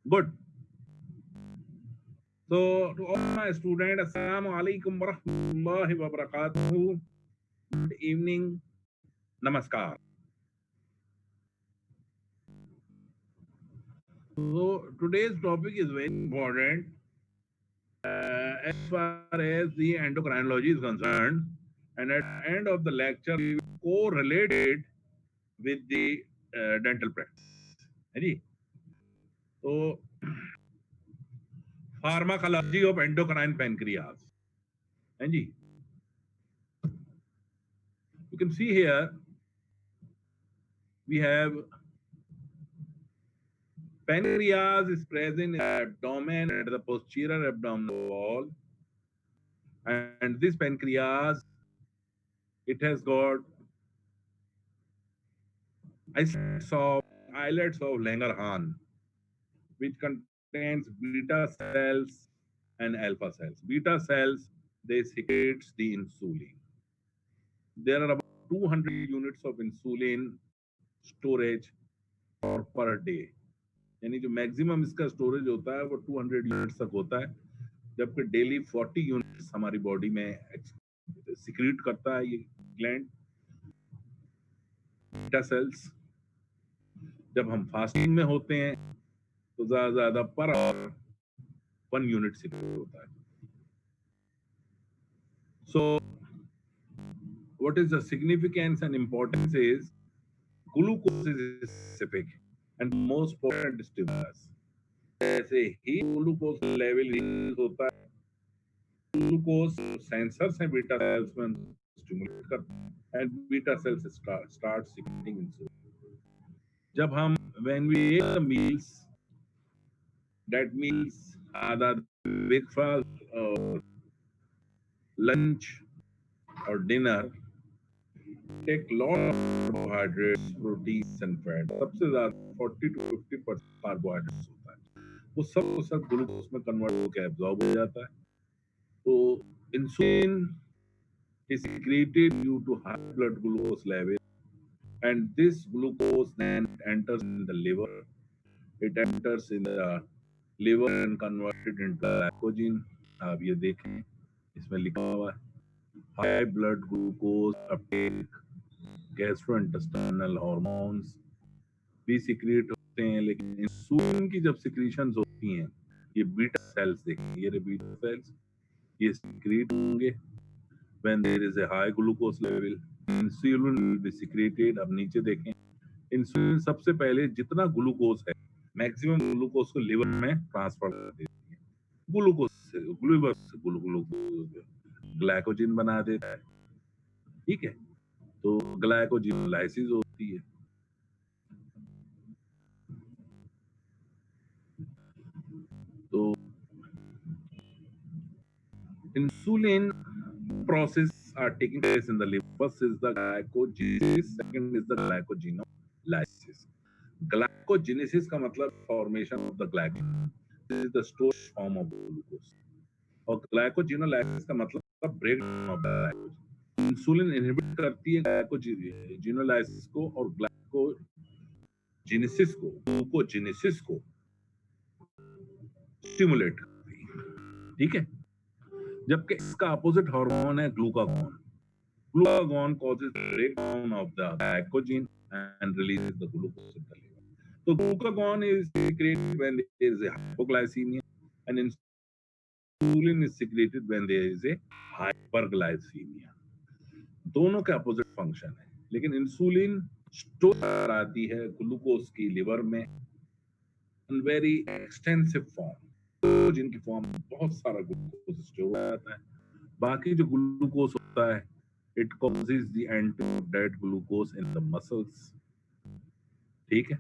Good. So, to all my students, Assalamu alaikum wa rahmatullahi wa barakatuh. Good evening. Namaskar. So, today's topic is very important as far as the endocrinology is concerned. And at the end of the lecture, we will correlate it with the dental practice. है जी? So, pharmacology of endocrine pancreas. है जी? You can see here we have pancreas is present in the abdomen at the posterior abdominal wall, and this pancreas it has got islets of Langerhans, which contains beta cells and alpha cells. Beta cells they secrete the insulin. There are about 200 units of insulin storage per day. यानी जो maximum इसका storage होता है वो 200 units तक होता है, जबकि डेली 40 यूनिट्स हमारी बॉडी में सिक्रीट करता है ये ग्लैंड बीटा सेल्स। जब हम फास्टिंग में होते हैं तो ज्यादा पर आवर 1 यूनिट सिक्रीट होता है। So what is the significance and importance is glucose is specific and most potent stimulus. जैसे ही ग्लूकोज लेवल होता है, ग्लूकोज सेंसर्स हैं बीटा सेल्स में स्टिमुलेट करते हैं and beta cells start secreting insulin. जब हम when we eat the meals, that meals other breakfast और लंच और dinner, take lot of carbohydrates, proteins and fat. सबसे ज्यादा 40 to 50% कार्बोहाइड्रेट्स होता है, वो सब ग्लूकोज में कन्वर्ट होकर एब्जॉर्ब हो जाता है। तो insulin is secreted due to high blood glucose level, and this glucose then enters in the liver. It enters in the liver and converted into glycogen. आप ये देखें, इसमें लिखा हुआ है high blood glucose uptake, gastrointestinal hormones भी secrete होते हैं, लेकिन इंसुलिन की जब सिक्रीशंस होती हैं, ये बीटा सेल्स देखें, ये बीटा सेल्स ये सिक्रीट होंगे when there is a high glucose level, insulin will be secreted। अब नीचे देखें, इंसुलिन सबसे पहले जितना ग्लूकोज है मैक्सिमम ग्लूकोज को लिवर में ट्रांसफर कर देती है। ग्लूकोज से ग्लूकोज ग्लाइकोजन बना देता है, ठीक है? तो ग्लाइकोजिनोलाइसिस होती है। तो insulin process are taking place in the liver. First is the glycogenesis, second is the glycogenolysis. Glycogenesis का मतलब formation of the glycogen. This is the storage form of glucose. और glycogenolysis का मतलब breakdown of the glycogen. Insulin inhibit करती है glycogenolysis को और glucogenesis को स्टिमुलेट करती है, ठीक है? जबकि इसका अपोजिट हार्मोन है glucagon. Glucagon causes breakdown of the glycogen and releases the glucose in the liver. So glucagon is secreted when there is a hypoglycemia, and insulin is secreted when there is a hyperglycemia. दोनों के opposite function है, लेकिन insulin store कराती है glucose की liver में in very extensive form. जिनकी form में बहुत सारा ग्लूकोज स्टोर हो जाता है। बाकी जो ग्लूकोज होता है, it causes the entry of dead glucose in the muscles, ठीक है?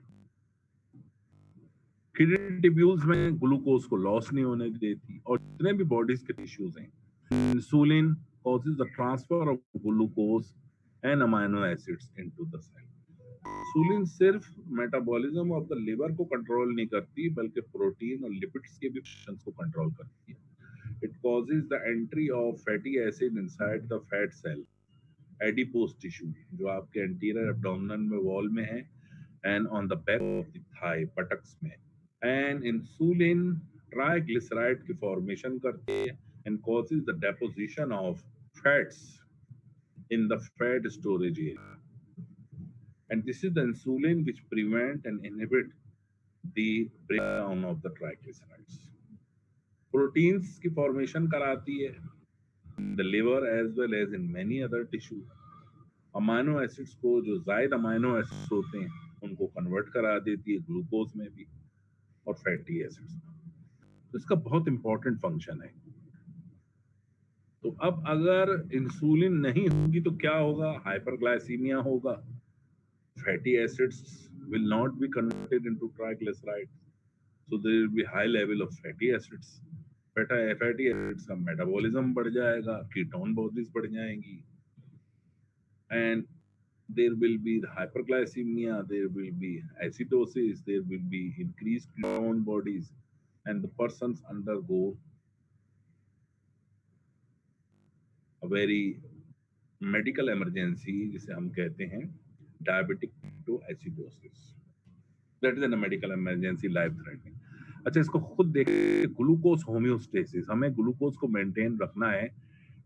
किडनी ट्यूब्यूल्स में ग्लूकोज को लॉस नहीं होने देती, और जितने भी बॉडीज के टिश्यूज हैं, insulin causes the transfer of glucose and amino acids into the cell. Insulin सिर्फ मेटाबॉलिज्म ऑफ द लिवर को कंट्रोल नहीं करती, बल्कि प्रोटीन और लिपिड्स के भी फंक्शंस को कंट्रोल करती है। It causes the entry of fatty acid inside the fat cell, adipose tissue, जो आपके एंटीरियर एब्डोमिनल में वॉल में है, and on the back of the thigh, buttocks में. And insulin triglyceride की formation करती है and causes the deposition of fats in the fat storage area. And this is the insulin which prevent and inhibit the breakdown of the triglycerides. Proteins की formation कराती है in the liver as well as in many other tissues. Amino acids को जो जायद amino acids होते हैं उनको convert करा देती है ग्लूकोज में भी और फैटी एसिड्स में. तो इसका बहुत इंपॉर्टेंट फंक्शन है. तो अब अगर इंसुलिन नहीं होगी तो क्या होगा? हाइपरग्लाइसीमिया होगा. Fatty acids will not be converted into triglycerides, so there will be high level of fatty acids. Fatty acids का मेटाबॉलिज्म बढ़ जाएगा, कीटोन बॉडीज बढ़ जाएंगी, and there will be the hyperglycemia, there will be acidosis, there will be increased ketone bodies, and the persons undergo a very medical emergency जिसे हम कहते हैं diabetic ketoacidosis. That is a medical emergency, life threatening. अच्छा, इसको खुद देखिए, glucose homeostasis. हमें glucose को मेंटेन रखना है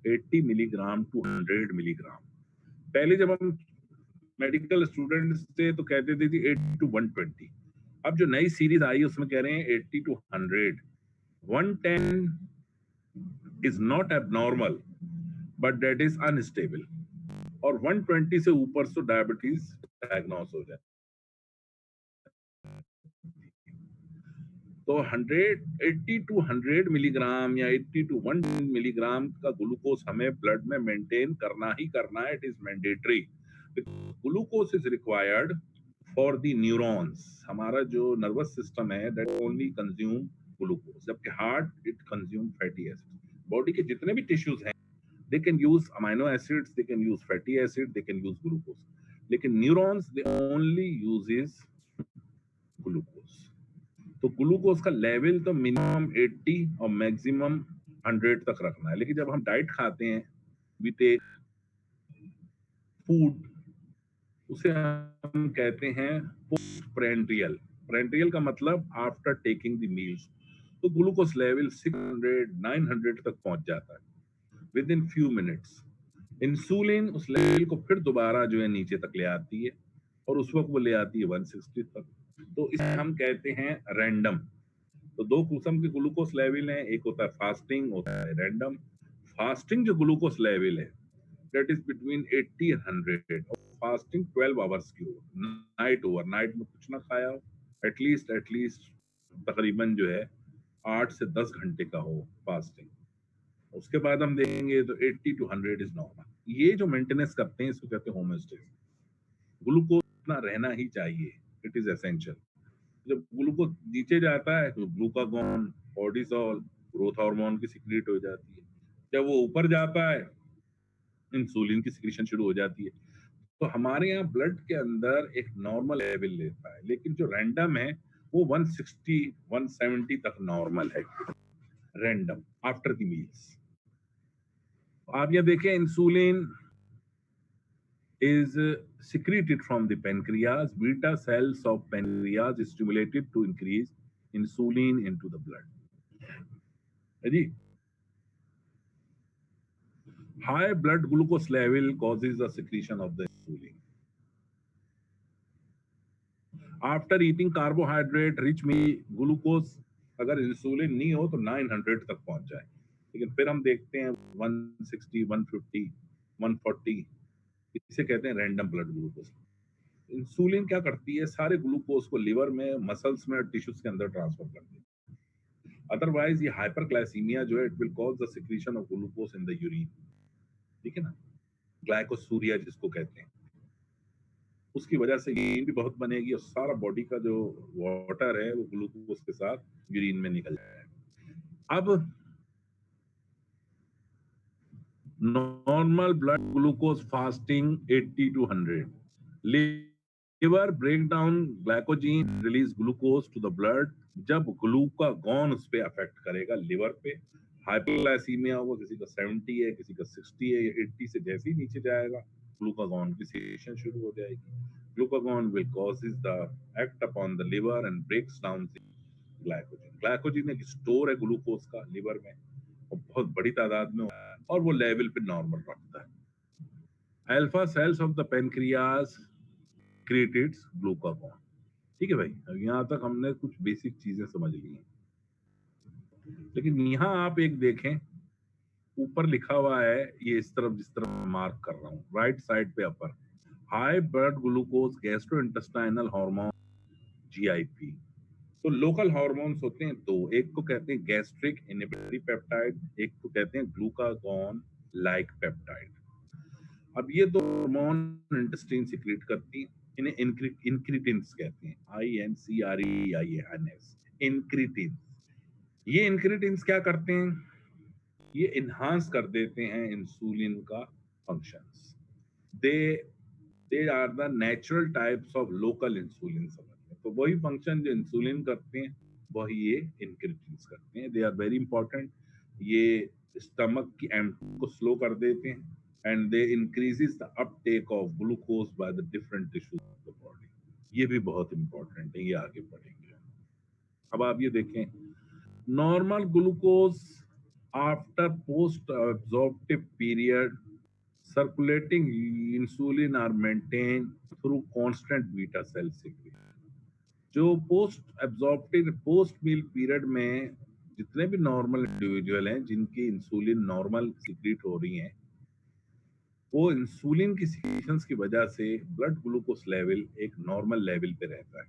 80 मिलीग्राम टू 100 मिलीग्राम. पहले जब हम मेडिकल स्टूडेंट्स थे तो कहते थे 80 टू 120. अब जो नई सीरीज आई है उसमें कह रहे हैं 80 to 100. 110 is not abnormal but that is unstable, और 120 से ऊपर तो डायबिटीज डायग्नोस हो जाए. तो 80 टू 100 मिलीग्राम या 80 टू 1 मिलीग्राम का ग्लूकोज हमें ब्लड में मेंटेन करना ही करना है. It is mandatory. Glucose is required for the neurons. हमारा जो नर्वस सिस्टम है दैट ओनली कंज्यूम ग्लूकोज, जबकि heart it consume fatty acid. Body के जितने भी टिश्यूज हैं they can use amino acids, they can use fatty acid, they can use glucose, लेकिन neurons they only uses glucose. तो glucose का level तो minimum 80 और मैक्सिमम 100 तक रखना है. लेकिन जब हम डाइट खाते हैं वी टेक फूड, उसे हम कहते हैं पोस्ट प्रेंड्रियल. प्रेंड्रियल का मतलब आफ्टर टेकिंग द मील्स. तो ग्लूकोज लेवल 600-900 तक पहुंच जाता है with in few minutes. Insulin उस लेवल को फिर दोबारा जो है नीचे तक ले आती है और उस वक्त वो ले आती है 160 तक. तो इसे हम कहते हैं रैंडम. तो दो किस्म के ग्लूकोज लेवल हैं, एक होता है फास्टिंग, होता है रैंडम. फास्टिंग जो ग्लूकोज लेवल है दैट इज बिटवीन 80 एंड 100. और फास्टिंग 12 आवर्स की हो, नाइट ओवरनाइट में कुछ ना खाया हो, एटलीस्ट तकरीबन जो है 8 से 10 घंटे का हो फास्टिंग. उसके बाद हम देखेंगे तो 80 टू 100 इज नॉर्मल. ये जो मेंटेनेंस करते हैं इसको कहते हैं होम्योस्टेसिस. ग्लूकोज इतना रहना ही चाहिए, इट इज एसेंशियल. जब ग्लूकोज नीचे जाता है तो ग्लूकागॉन, कॉर्टिसोल, ग्रोथ हार्मोन की सिक्रीट हो जाती है. जब वो ऊपर जाता है इंसुलिन की सिक्रीशन शुरू हो जाती है. तो हमारे यहाँ ब्लड के अंदर एक नॉर्मल लेवल लेता है, लेकिन जो रैंडम है वो 160-170 तक नॉर्मल है, रैंडम आफ्टर द मील्स. आप ये देखें, insulin is secreted from the pancreas. Beta cells of pancreas is stimulated to increase insulin into the blood. जी, high blood glucose level causes the secretion of the insulin. After eating carbohydrate rich meal, glucose अगर insulin नहीं हो तो 900 तक पहुंच जाए, लेकिन फिर हम देखते हैं 160, 150, 140. इसे कहते हैं रैंडम ब्लड ग्लूकोज. इंसुलिन क्या करती है, सारे ग्लूकोज को लिवर में, मसल्स में, टिश्यूज के अंदर ट्रांसफर कर देती है. अदरवाइज ये हाइपरग्लाइसीमिया जो है it will cause the secretion of glucose in the urine. ठीक है ना, ग्लाइकोसूरिया जिसको कहते हैं, उसकी वजह से यूरिन भी बहुत बनेगी और सारा बॉडी का जो वाटर है वो ग्लूकोज के साथ यूरिन में निकल जाएगा. अब normal blood glucose fasting 80 to 100. Liver break down glycogen, release glucose to the blood. जब ग्लूकागॉन उस पे अफेक्ट करेगा लिवर पे, हाइपरग्लाइसीमिया होगा, किसी का 70 है, किसी का 60 है या 80 से जैसे ही नीचे जाएगा ग्लूकागॉन की सिक्रीशन शुरू हो जाएगी. Glucagon will causes the act upon the liver and breaks down the glycogen. Glycogen एक स्टोर है ग्लूकोज का लिवर में, और बहुत बड़ी तादाद में होता है, और वो लेवल पे नॉर्मल रखता है। Alpha cells of the pancreas creates glucagon. ठीक है भाई, अब यहाँ तक हमने कुछ बेसिक चीजें समझ ली हैं। लेकिन यहाँ आप एक देखें, ऊपर लिखा हुआ है, ये इस तरफ जिस तरफ मार्क कर रहा हूँ, राइट साइड पे upper, high blood glucose gastrointestinal hormone GIP. तो लोकल हार्मोन्स होते हैं दो, एक को कहते हैं गैस्ट्रिक इनहिबिटरी पेप्टाइड, एक को कहते हैं ग्लूकागॉन लाइक पेप्टाइड। अब ये दो हार्मोन इंटेस्टाइन सिक्रीट करती हैं, इन्हें इंक्रीटिन्स कहते हैं, INCREINS, इंक्रीटिन। ये इंक्रीटिन्स क्या करते हैं? ये इन्हांस कर देते हैं इंसुलिन का functions. They they are the natural types of local insulin, समझ। तो वही फंक्शन जो इंसुलिन करते हैं वही ये इंक्रीटिन्स करते हैं। They are very important. ये स्टमक की एम्प्टी को स्लो कर देते हैं and they increases the uptake of glucose by the different tissues of the body. ये भी बहुत इंपॉर्टेंट है, ये आगे पढ़ेंगे। अब आप ये देखें, normal glucose after post absorptive period, circulating insulin are maintained through constant beta cell secretion। जो पोस्ट मील पीरियड में जितने भी नॉर्मल इंडिविजुअल हैं जिनकी इंसुलिन नॉर्मल सिक्रीट हो रही हैं, वो इंसुलिन की सिक्रीशंस की वजह से ब्लड ग्लूकोज लेवल एक नॉर्मल लेवल पे रहता है।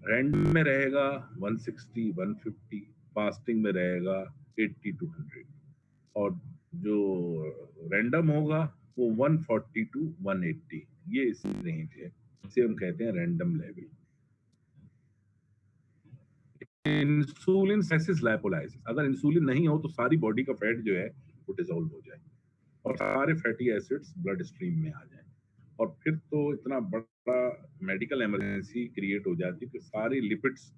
रैंडम में रहेगा 160 150, फास्टिंग में रहेगा 80 to 100, और जो रैंडम होगा वो 140 to 180, ये इसी रेंज है, इसे हम कहते हैं रैंडम लेवल। इंसुलिन सेसिस लाइपोलाइसिस, अगर इंसुलिन नहीं हो तो सारी बॉडी का फैट जो है वो डिसॉल्व हो जाए और सारे फैटी एसिड्स ब्लड स्ट्रीम में आ जाए, और फिर तो इतना बड़ा मेडिकल इमरजेंसी क्रिएट हो जाती है कि सारी लिपिड्स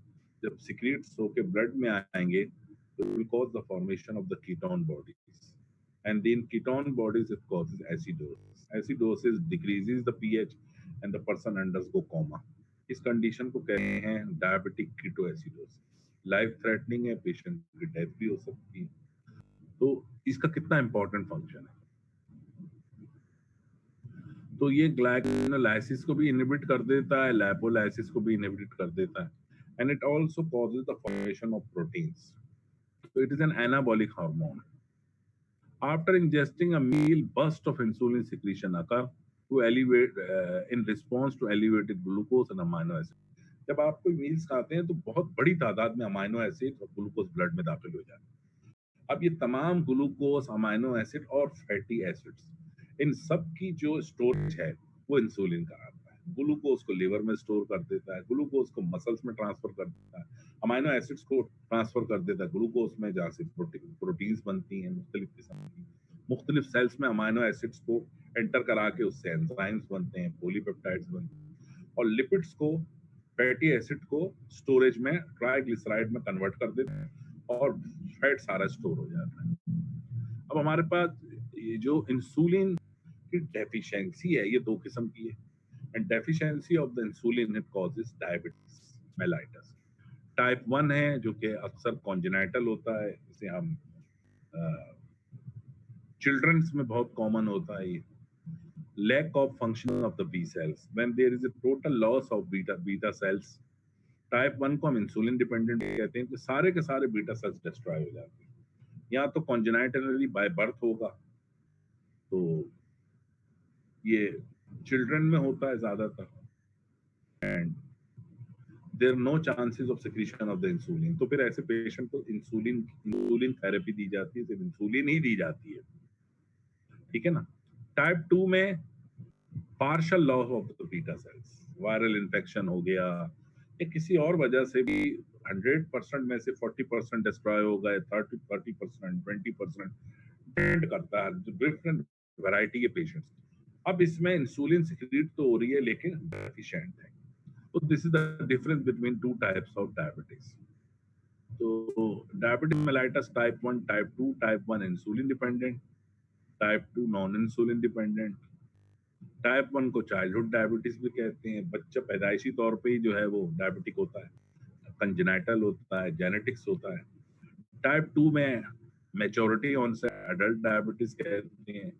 जब सिक्रीट्स होके ब्लड में आएंगे तो will cause the formation of the ketone bodies, and in ketone bodies it causes acidosis. Acidosis decreases the pH and the person undergo coma. इस कंडीशन को कहते हैं डायबिटिक कीटोएसिडोसिस। लाइफ थ्रेटनिंग है, patient की death भी हो सकती है। तो इसका कितना इंपॉर्टेंट फंक्शन है। तो ये ग्लाइकोलाइसिस को भी इनहिबिट कर देता है, लैपोलाइसिस को भी इनहिबिट कर देता है, and it also causes the formation of proteins. So it is an anabolic hormone. After ingesting a meal, burst of insulin secretion occur to elevate in response to elevated glucose and amino acid. जब आप कोई meals खाते हैं तो बहुत बड़ी तादाद में अमाइनो एसिड और ग्लूकोज ब्लड में दाखिल हो जाते हैं। अब ये तमाम ग्लूकोज, अमाइनो एसिड और फैटी एसिड्स, इन सब की जो स्टोरेज है वो इंसुलिन कराता है। ग्लूकोज को लिवर में स्टोर कर देता है, ग्लूकोज को मसल्स में ट्रांसफर कर देता है, अमाइनो एसिड्स को ट्रांसफर कर देता है ग्लूकोज में, जहाँ से प्रोटीन्स बनती हैं मुख्तलिफ किस्म की। मुख्तलिफ सेल्स में अमाइनो एसिड्स को एंटर करा के उससे एंजाइम्स बनते हैं, पॉलीपेप्टाइड्स बनते हैं, और लिपिड्स को, फैटी एसिड को स्टोरेज में ट्राइग्लिसराइड में कन्वर्ट कर देते हैं और फैट सारा स्टोर हो जाता है। अब हमारे पास ये जो इंसुलिन की डेफिशिएंसी है, ये दो किस्म की है, and deficiency of the insulin it causes diabetes mellitus. Type 1 है जो कि अक्सर कॉन्जेनाइटल होता है, इसे हम चिल्ड्रंस में बहुत कॉमन होता है। ये lack of functioning of the B cells when there is a total loss of beta cells। Type 1 को हम इंसुलिन डिपेंडेंट कहते हैं, कि सारे के सारे बीटा सेल्स डिस्ट्रॉय हो जाते हैं। या तो कॉन्जेनाइटली बाय बर्थ होगा, तो ये चिल्ड्रन में होता है ज्यादातर, and there no chances of secretion of the insulin. तो फिर ऐसे पेशेंट को इंसुलिन थेरेपी दी जाती है, सिर्फ इंसुलिन ही दी जाती है, ठीक है ना। टाइप 2 में partial loss of the beta sales, viral infection हो गया या किसी और वजह से भी 100% में से 40% डिस्ट्रॉय हो गए, 30% 20% डिपेंड करता है, डिफरेंट वैरायटी के पेशेंट्स। अब इसमें इंसुलिन सिक्रीट तो हो रही है लेकिन डेफिशिएंट है। तो this is the difference between two types of diabetes. तो diabetic mellitus type 1, type 2, type 1 insulin dependent, type 2 non insulin dependent. Type 1 को चाइल्डहुड डायबिटीज भी कहते हैं, बच्चा पैदाइशी तौर पे ही जो है वो डायबिटिक होता है, कंजेनाइटल होता है, जेनेटिक्स होता है। टाइप 2 में मैच्योरिटी ऑनसेट एडल्ट डायबिटीज कहते हैं।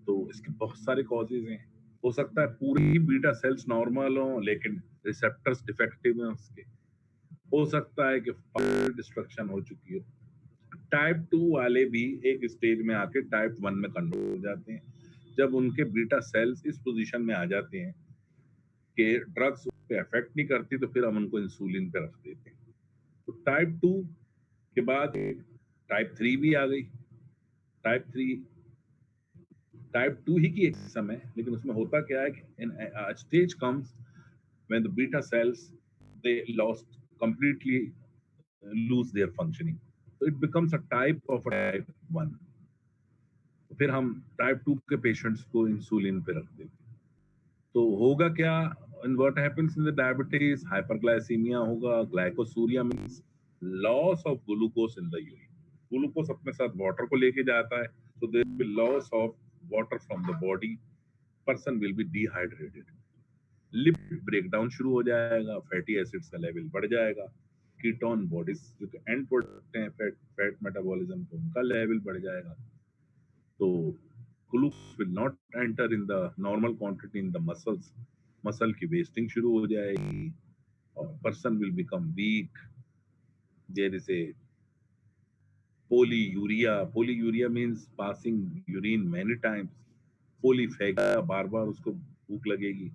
तो इसके बहुत सारे कॉजेज हैं। हो सकता है पूरी बीटा सेल्स नॉर्मल हो लेकिन रिसेप्टर्स डिफेक्टिव हैं उसके। हो सकता है कि डिस्ट्रक्शन हो चुकी हो। टाइप 2 वाले भी एक स्टेज में आके टाइप 1 में कन्वर्ट हो जाते हैं। जब उनके बीटा सेल्स इस पोजीशन में आ जाते हैं कि ड्रग्स पे इफेक्ट नहीं करती, तो फिर हम उनको इंसुलिन पे रख देते हैं। तो टाइप 2 के बाद टाइप 3 भी आ गई। टाइप 3 टाइप 2 ही की एक किस्म है, लेकिन उसमें होता क्या है कि stage comes when the beta cells they lost completely lose their functioning, so it becomes a type of a type 1। तो फिर हम टाइप 2 के पेशेंट्स को इंसुलिन पे रख देते हैं। तो होगा क्या, and what happens in the diabetes, hyperglycemia होगा, glycosuria means loss of glucose in the urine। Glucose अपने साथ वाटर को लेके जाता है, so there will be loss of water from the body, person will be dehydrated, lipid breakdown शुरू हो जाएगा, फैटी एसिड्स का लेवल बढ़ जाएगा, कीटोन बॉडीज जो कि एंड प्रोडक्ट हैं फैट फैट मेटाबॉलिज्म का, उनका लेवल बढ़ जाएगा। तो glucose will not enter in the normal quantity in the muscles, muscle की वेस्टिंग शुरू हो जाएगी और person will become weak. There is a polyuria, polyuria means passing urine many times. Polyphagia, बार बार उसको भूख लगेगी।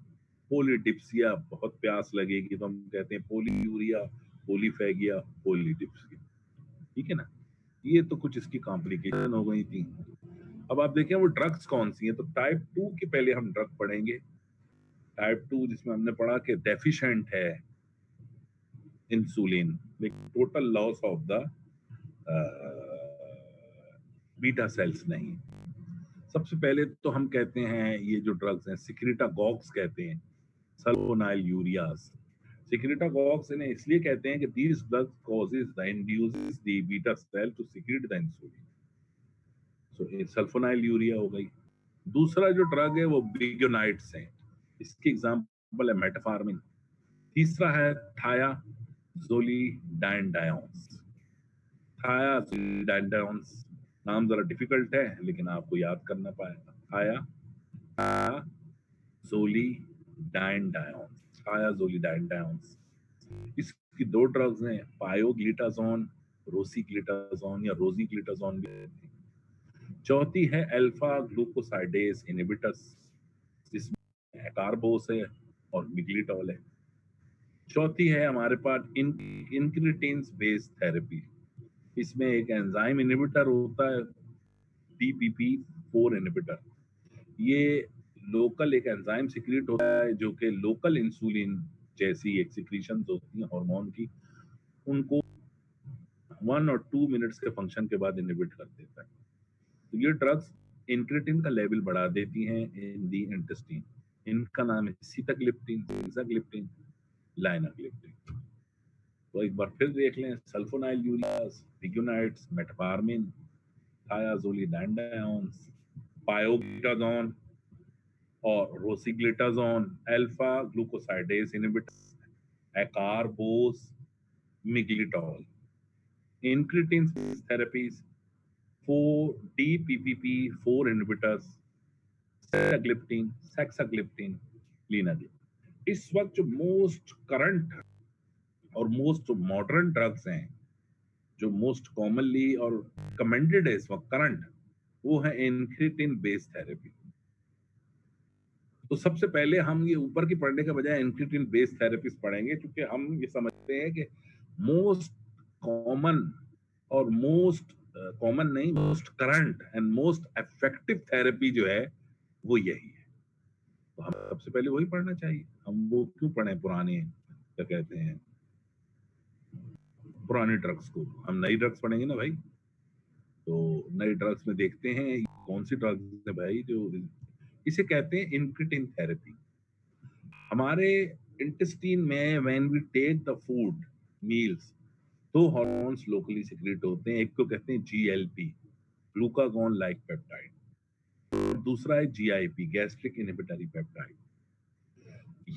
पोलीडिप्सिया, बहुत प्यास लगेगी, तो हम कहते हैं पोलीयूरिया, पोलीफेगिया, पोलीडिप्सिया। ठीक है ना। ये तो कुछ इसकी कॉम्प्लिकेशन हो गई थी। अब आप देखें वो ड्रग्स कौन सी हैं, तो टाइप 2 के पहले हम ड्रग पढ़ेंगे। टाइप 2 जिसमें हमने पढ़ा कि डेफिशिएंट है insulin, total loss of the beta sales नहीं। सबसे पहले तो हम कहते हैं ये जो ड्रग्स हैं सिक्रेटागॉग्स कहते हैं, सल्फोनाइल यूरियास। सिक्रेटागॉग्स इन्हें इसलिए कहते हैं कि these drugs causes the induces the beta cell to secrete the insulin। सो ये सल्फोनाइल यूरिया हो गई। दूसरा जो ड्रग है वो बिगोनाइट्स हैं, इसकी एग्जांपल है मेटफॉर्मिन। तीसरा है थायाजोलिडाइनडायोन्स। थायाजोलिडाइनडायोन्स नाम जरा डिफिकल्ट है लेकिन आपको याद करना पाएगा। थायाजोलिडाइनडायोन्स, थायाजोलिडाइनडायोन्स। इसकी दो ड्रग्स हैं, पायोग्लिटाजोन, रोसीग्लिटाजोन या रोजीग्लिटाजोन भी कहते हैं। चौथी है अल्फा ग्लूकोसाइडेज इनहिबिटर्स, जिसमें एकार्बोस है और मिग्लिटॉल है। चौथी है हमारे पास इंक्रीटिन्स बेस्ड थेरेपी, इसमें एक एंजाइम इनहिबिटर होता है, DPP4 इनहिबिटर। ये लोकल एक एंजाइम सिक्रीट होता है जो कि लोकल इंसुलिन जैसी एक सिक्रीशंस होती हैं हार्मोन की, उनको 1 और 2 मिनट्स के फंक्शन के बाद इनहिबिट कर देता है। तो ये ड्रग्स इंक्रेटिन का लेवल बढ़ा देती हैं इन दी इंटेस्टाइन। इनका नाम है सीताग्लिप्टिन, सीसाग्लिप्टिन, लाइनाग्लिप्टिन। तो एक बार फिर देख लें, sulfonylureas, biguanides, metformin, thiazolidinediones, pioglitazone और rosiglitazone, alpha glucosidase inhibitors, acarbose, miglitol. Incretin therapies 4 DPP4 inhibitors, sitagliptin, saxagliptin, linagliptin। इस वक्त जो मोस्ट करंट और मोस्ट मॉडर्न ड्रग्स हैं, जो मोस्ट कॉमनली और कमेंडेड है इस वक्त करंट, वो है इंक्रेटिन बेस्ड थेरेपी। तो सबसे पहले हम ये ऊपर की पढ़ने के बजाय इंक्रेटिन बेस्ड थेरेपीज पढ़ेंगे, क्योंकि हम ये समझते हैं कि मोस्ट कॉमन और मोस्ट कॉमन नहीं, most current and most effective therapy जो है वो यही है। तो हम सबसे पहले वही पढ़ना चाहिए। हम वो क्यों पढ़े पुराने, क्या कहते हैं, पुराने ड्रग्स को। हम नई ड्रग्स पढ़ेंगे ना भाई। तो नई ड्रग्स में देखते हैं कौन सी ड्रग्स है भाई जो, इसे कहते हैं इंक्रेटिन थेरेपी। हमारे इंटेस्टाइन में when we take the food meals, दो हार्मोन्स लोकली सिक्रेट होते हैं। एक को कहते हैं GLP, ग्लूकागॉन लाइक पेप्टाइड। और दूसरा है GIP, गैस्ट्रिक इनहिबिटरी पेप्टाइड।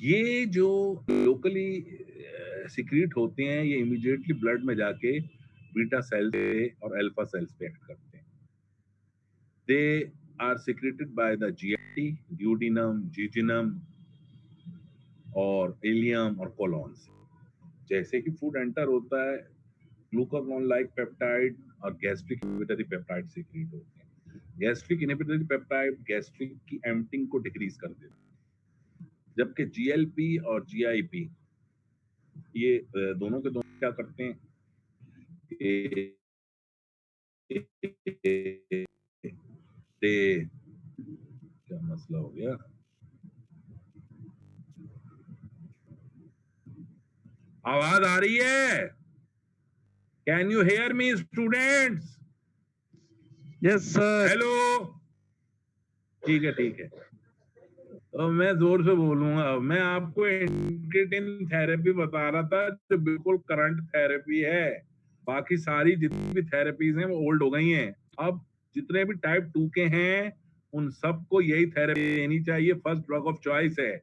ये जो लोकली सिक्रीट होते हैं, ये इमीडिएटली ब्लड में जाके बीटा सेल पे और अल्फा सेल्स पे एक्ट करते हैं। They are secreted by the GIT, duodenum, jejunum और इलियम और कोलोन से। जैसे कि फूड एंटर होता है, ग्लूकागॉन लाइक पेप्टाइड और गैस्ट्रिक इनहिबिटरी पेप्टाइड सिक्रीट होते हैं। गैस्ट्रिक इनहिबिटरी पेप्टाइड गैस्ट्रिक की एम्पटिंग को डिक्रीज कर देते हैं, जबकि GLP और GIP ये दोनों के दोनों क्या करते हैं, क्या मसला हो गया? आवाज आ रही है? Can you hear me students? Yes sir. Hello, ठीक है ठीक है। तो मैं जोर से बोलूंगा। मैं आपको इंक्रेटिन थेरेपी बता रहा था जो बिल्कुल करंट थेरेपी है। बाकी सारी जितनी भी थेरेपीज हैं वो ओल्ड हो गई हैं। अब जितने भी टाइप 2 के हैं उन सबको यही थेरेपी देनी चाहिए, फर्स्ट ड्रग ऑफ चॉइस है,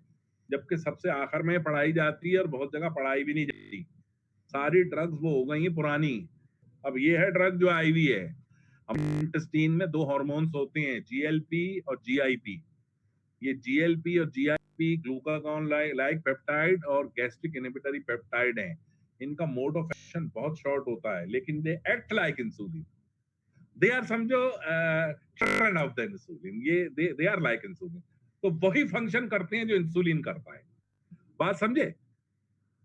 जबकि सबसे आखिर में पढ़ाई जाती है और बहुत जगह पढ़ाई भी नहीं जाती। सारी ड्रग्स वो हो गई हैं पुरानी। अब ये है ड्रग जो आईवी है। इंटेस्टाइन में दो हार्मोन्स होते हैं, GLP और GIP। ये GLP और GIP ग्लूकागॉन लाइक पेप्टाइड और गैस्ट्रिक इनहिबिटरी पेप्टाइड हैं। इनका मोड ऑफ एक्शन बहुत शॉर्ट होता है, लेकिन they act like insulin. They are समझो चिल्ड्रन ऑफ द इंसुलिन। ये दे आर लाइक इंसुलिन। तो वही फंक्शन करते हैं जो इंसुलिन करता है। बात समझे?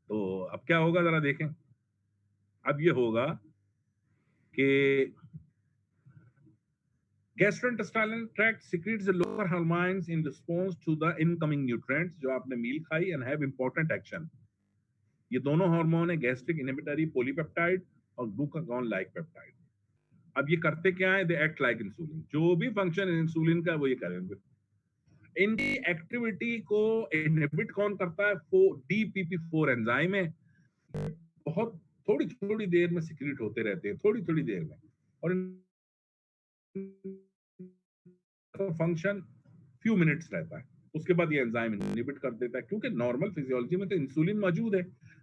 तो अब क्या होगा जरा देखें। अब ये होगा कि gastrointestinal tract secretes the lower hormones in response to the incoming nutrients जो आपने मील खाई and have important action। ये दोनों हार्मोन है, गैस्ट्रिक इनहिबिटरी पॉलीपेप्टाइड और ग्लूकागॉन लाइक पेप्टाइड। अब ये करते क्या है? दे एक्ट लाइक इंसुलिन। जो भी फंक्शन इंसुलिन का वो ये करेंगे। इनकी एक्टिविटी को इनहिबिट कौन करता है? DPP4 एंजाइम है। बहुत थोड़ी थोड़ी देर में सिक्रीट होते रहते हैं, थोड़ी थोड़ी देर में, और फंक्शन फ्यू मिनट्स रहता है। उसके बाद ये एंजाइम इनहिबिट कर देता है, क्योंकि नॉर्मल फिजियोलॉजी में तो इंसुलिन मौजूद है,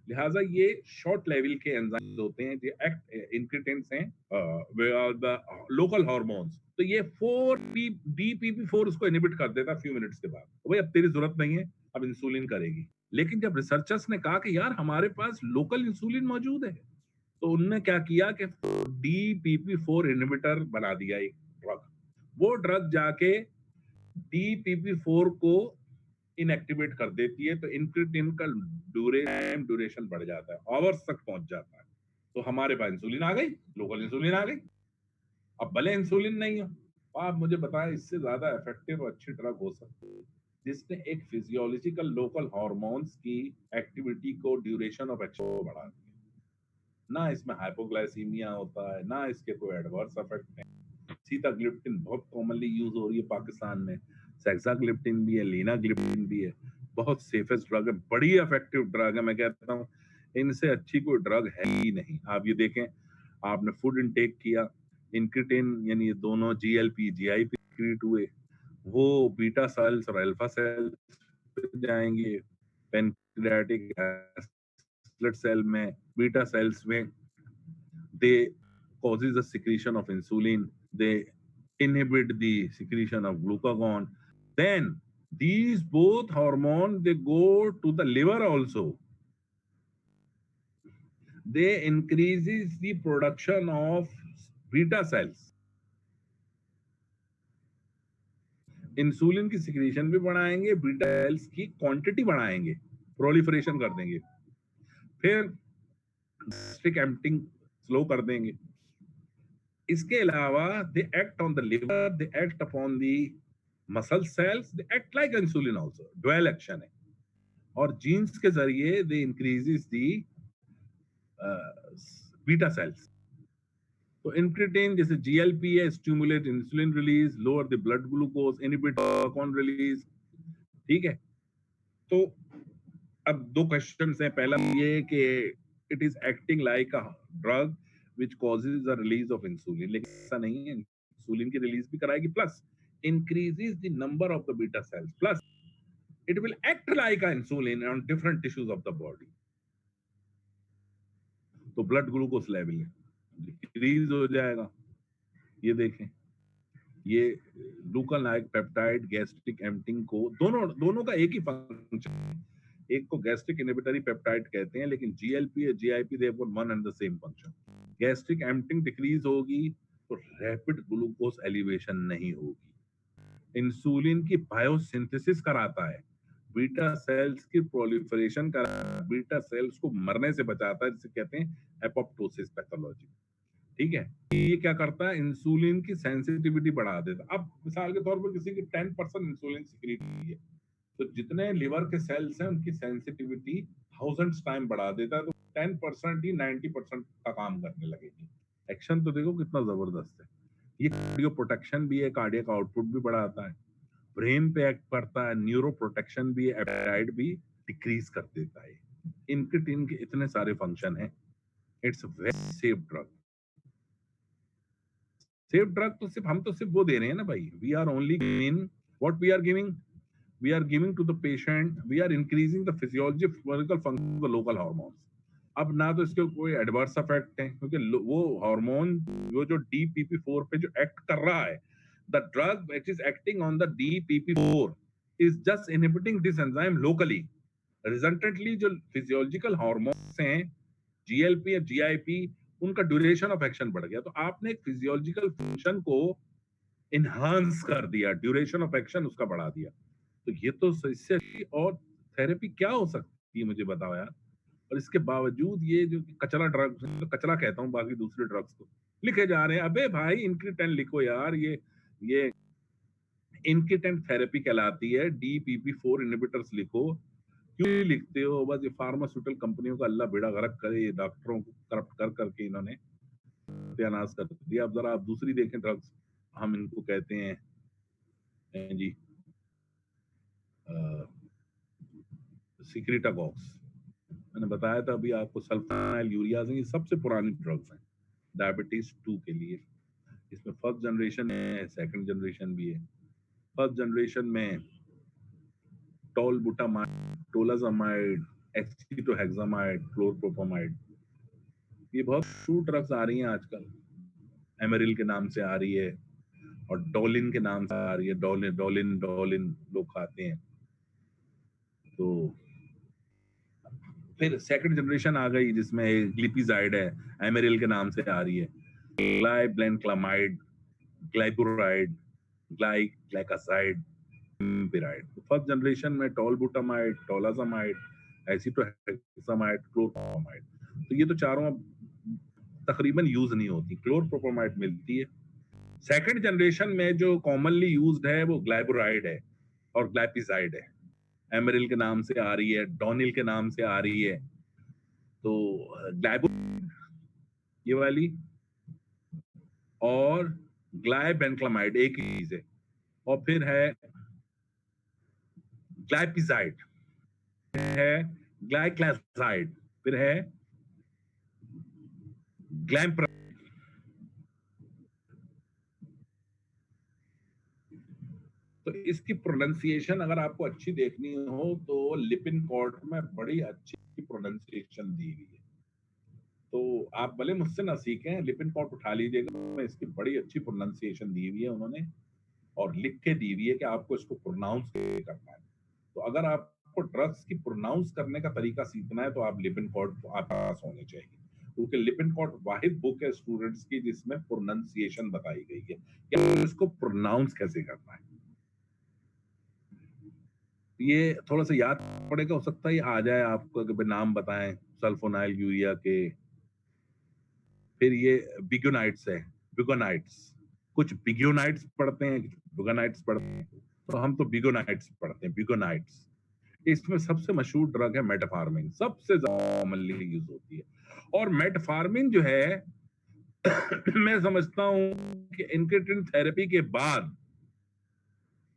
लिहाजा ये शॉर्ट लेवल के एंजाइम्स होते हैं जो एक्ट इंक्रीटेंट्स हैं द लोकल हार्मोन्स। तो ये 4 DPP4 उसको इनहिबिट कर देता है फ्यू मिनट्स के बाद। भाई अब तेरी जरूरत नहीं है, अब इंसुलिन करेगी। लेकिन जब रिसर्चर्स ने कहा कि यार हमारे पास लोकल इंसुलिन मौजूद है, तो उनने क्या किया कि DPP4 इनहिबिटर बना दिया एक ड्रग। वो ड्रग जाके DPP4 को इनएक्टिवेट कर देती है, तो इंक्रीटिन का ड्यूरेशन बढ़ जाता है, आवर्स तक पहुंच जाता है। तो हमारे पास इंसुलिन आ गई, लोकल इंसुलिन आ गई। अब भले इंसुलिन नहीं हो, आप मुझे बताएं इससे ज्यादा इफेक्टिव और अच्छी ड्रग हो सकती है जिसने एक फिजियोलॉजिकल लोकल हार्मोन्स की एक्टिविटी को, ड्यूरेशन ऑफ एक्शन को बढ़ा दिया। ना इसमें हाइपोग्लाइसीमिया होता है, ना इसके कोई एडवर्स इफेक्ट है। सीताग्लिप्टिन बहुत कॉमनली यूज हो रही है पाकिस्तान में, सेक्साग्लिप्टिन भी है, लीनाग्लिप्टिन भी है। बहुत सेफेस्ट ड्रग है, बड़ी इफेक्टिव ड्रग है। मैं कहता हूँ इनसे अच्छी कोई ड्रग है ही नहीं। आप ये देखें, आपने फूड इनटेक किया, इंक्रीटिन यानी ये दोनों GLP GIP क्रिएट हुए, वो बीटा सेल्स और अल्फा सेल्स जाएंगे पेनक्रियाटिक आइसोलेट सेल में, बीटा सेल्स में। they causes the secretion of insulin, they inhibit the secretion of glucagon. Then these both hormones they go to the liver also, they increases the production of beta cells। Insulin की secretion भी बढ़ाएंगे, beta cells की quantity बढ़ाएंगे, proliferation कर देंगे, फिर gastric emptying slow कर देंगे। इसके अलावा they act on the liver, they act upon the muscle cells, they act like insulin also, dual action है। और जीन्स के जरिए they increases the beta cells. तो इंक्रीटिन जैसे GLP है, stimulate insulin release, lower the blood glucose, inhibit glucagon release. ठीक है, तो अब दो क्वेश्चंस हैं। पहला ये कि it is acting like a drug which causes the release of insulin, लेकिन ऐसा नहीं है, इंसुलिन की रिलीज भी कराएगी, plus increases the number of the beta cells. Plus, it will act like an insulin on different tissues of the body. तो blood glucose level decrease हो जाएगा। ये देखें, ये ग्लूकानाइक पेप्टाइड गैस्ट्रिक एम्प्टिंग को दोनों का एक ही फंक्शन है। एक को गैस्ट्रिक इनहिबिटरी पेप्टाइड कहते हैं, लेकिन जीएलपी और GIP they have one and the same function. Gastric emptying decrease होगी तो रैपिड ग्लूकोज एलिवेशन नहीं होगी। इंसुलिन की बायोसिंथेसिस कराता है, बीटा सेल्स की प्रोलिफरेशन कराता है, बीटा सेल्स को मरने से बचाता है, जिसे कहते हैं एपोप्टोसिस पैथोलॉजी। ठीक है, ये क्या करता है, इंसुलिन की सेंसिटिविटी बढ़ा देता है। अब मिसाल के तौर पर किसी की 10% इंसुलिन सिक्रीट हुई है, तो जितने लिवर के सेल्स हैं उनकी सेंसिटिविटी 1000 टाइम बढ़ा देता है, तो 10% ही 90% का काम करने लगेगी। एक्शन तो देखो कितना जबरदस्त है। ये कार्डियो प्रोटेक्शन भी है, कार्डियक आउटपुट भी बढ़ाता है, ब्रेन पे एक्ट करता है, न्यूरो प्रोटेक्शन भी है, एपेटाइट भी डिक्रीज कर देता है। इंक्रेटिन के इतने सारे फंक्शन हैं। It's very safe drug. Safe drug तो सिर्फ हम तो सिर्फ वो दे रहे हैं ना भाई, we are only giving what we are giving to the patient, we are increasing the physiological function of the local hormones. अब ना तो इसके कोई एडवर्स इफेक्ट है, क्योंकि वो हार्मोन वो जो DPP4 पे जो एक्ट कर रहा है, the drug which is acting on the DPP4 is just inhibiting this enzyme locally. Resultantly जो फिजियोलॉजिकल हार्मोन्स हैं, जीएलपी या जीआईपी, उनका ड्यूरेशन ऑफ एक्शन बढ़ गया। तो आपने एक फिजियोलॉजिकल फंक्शन को इनहांस कर दिया, ड्यूरेशन ऑफ एक्शन उसका बढ़ा दिया। तो ये तो इससे और थेरेपी क्या हो सकती है, मुझे बताओ यार। और इसके बावजूद ये जो कचरा ड्रग्स, तो कचरा कहता हूँ बाकी दूसरे ड्रग्स को, लिखे जा रहे हैं। अबे भाई इंक्रीटेन लिखो यार, ये इंक्रीटेन थेरेपी कहलाती है, DPP4 इनहिबिटर्स लिखो। क्यों लिखते हो? बस ये फार्मास्यूटिकल कंपनियों का अल्लाह बेड़ा गर्क करे, ये डॉक्टरों को करप्ट कर करके इन्होंने सत्यानाश कर दिया। अब जरा आप दूसरी देखें ड्रग्स, हम इनको कहते हैं जी सिक्रेटागॉक्स। मैंने बताया था अभी आपको, सल्फोनाइल यूरियाज हैं, ये सबसे पुरानी ड्रग्स हैं डायबिटीज 2 के लिए। इसमें फर्स्ट जनरेशन है, सेकंड जनरेशन भी है। फर्स्ट जनरेशन में टोलबुटामाइड, टोलाजामाइड, एसिटोहेक्सामाइड, क्लोरप्रोपामाइड, ये बहुत शू ड्रग्स आ रही हैं आजकल। एमेरिल के नाम से आ रही है और डोलिन के नाम से आ रही है। डोलिन लोग खाते हैं। तो फिर सेकंड जनरेशन आ गई जिसमें ग्लिपिजाइड है, एमेरिल के नाम से आ रही है। ग्लाइब्लेनक्लामाइड, ग्लाइबुराइड, ग्लाइकासाइड, पिराइड। फर्स्ट जनरेशन में टोलबुटामाइड, टोलाजामाइड, एसिटोहेक्सामाइड, क्लोरप्रोपामाइड। तो ये तो चारों तकरीबन यूज नहीं होती, क्लोरप्रोपामाइड मिलती है। सेकंड जनरेशन में जो कॉमनली यूज्ड है वो ग्लाइबुराइड है और ग्लाइपिजाइड है। एमेरिल के नाम से आ रही है, डोनिल के नाम से आ रही है। तो ग्लाइबुराइड ये वाली और ग्लाइबेनक्लामाइड एक ही चीज है। और फिर है ग्लाइपिजाइड, है ग्लाइक्लाजाइड, फिर है ग्लैम्प्राइड। तो इसकी प्रोनाउंसिएशन अगर आपको अच्छी देखनी हो तो लिपिनकॉर्ट में बड़ी अच्छी प्रोनाउंसिएशन दी हुई है। तो आप भले मुझसे ना सीखें, लिपिनकॉर्ट उठा लीजिएगा, मैं इसकी बड़ी अच्छी प्रोनाउंसिएशन दी हुई है उन्होंने, और लिख के दी हुई है कि आपको इसको प्रोनाउंस कैसे करना है। तो अगर आपको ड्रग्स की प्रोनाउंस करने का तरीका सीखना है तो आप लिपिनकॉर्ट आप पास होने चाहिए, क्योंकि लिपिनकॉर्ट वाहिद बुक है स्टूडेंट्स की जिसमें प्रोनाउंसिएशन बताई गई है कि इसको प्रोनाउंस कैसे करना है। ये थोड़ा सा याद पड़ेगा, हो सकता है आ जाए आपको कि नाम बताएं सल्फोनाइल यूरिया के। फिर ये बिगोनाइट्स है, बिगोनाइट्स, कुछ बिगोनाइट्स पढ़ते हैं, बिगोनाइट्स पढ़ते हैं, तो हम तो बिगोनाइट्स पढ़ते हैं, बिगोनाइट्स। इसमें सबसे मशहूर ड्रग है मेटफार्मिन, सबसे ज्यादा कॉमनली यूज होती है। और मेटफार्मिन जो है मैं समझता हूं कि इंक्रेटिन थेरेपी के बाद